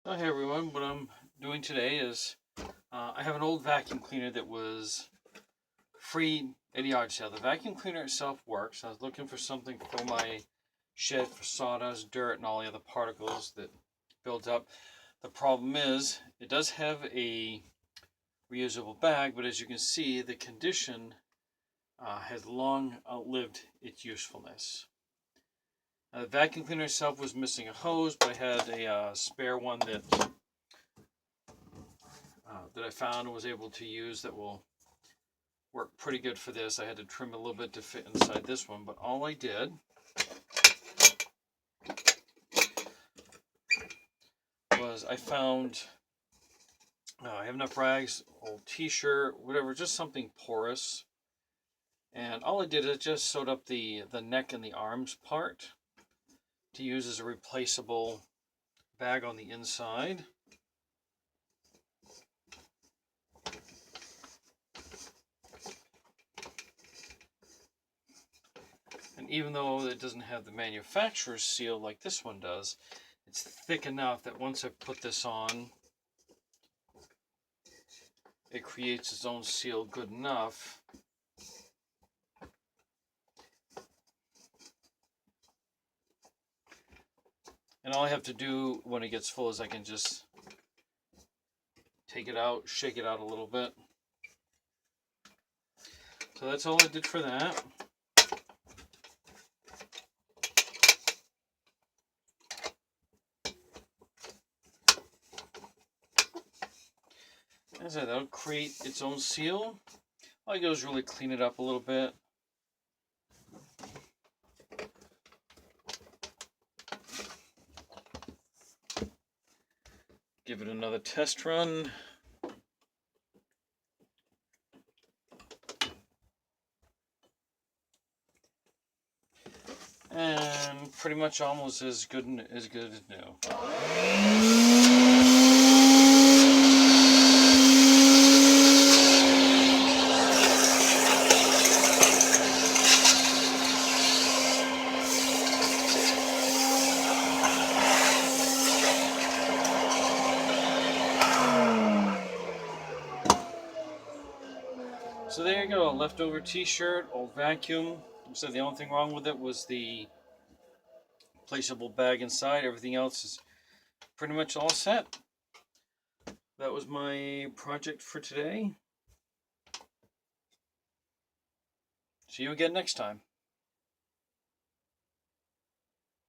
Oh, hey everyone, what I'm doing today is I have an old vacuum cleaner that was free at a yard sale. The vacuum cleaner itself works. I was looking for something for my shed for sawdust, dirt, and all the other particles that build up. The problem is it does have a reusable bag, but as you can see, the condition has long outlived its usefulness. The vacuum cleaner itself was missing a hose, but I had a spare one that I found and was able to use that will work pretty good for this. I had to trim a little bit to fit inside this one, but all I did was I found, I have enough rags, old t-shirt, whatever, just something porous. And all I did is just sewed up the neck and the arms part to use as a replaceable bag on the inside. And even though it doesn't have the manufacturer's seal like this one does, it's thick enough that once I put this on, it creates its own seal good enough. And all I have to do when it gets full is I can just take it out, shake it out a little bit. So that's all I did for that. As I said, that'll create its own seal. All I do is really clean it up a little bit. Give it another test run. And pretty much almost as good as new. So there you go, a leftover t-shirt, old vacuum. So the only thing wrong with it was the placeable bag inside. Everything else is pretty much all set. That was my project for today. See you again next time.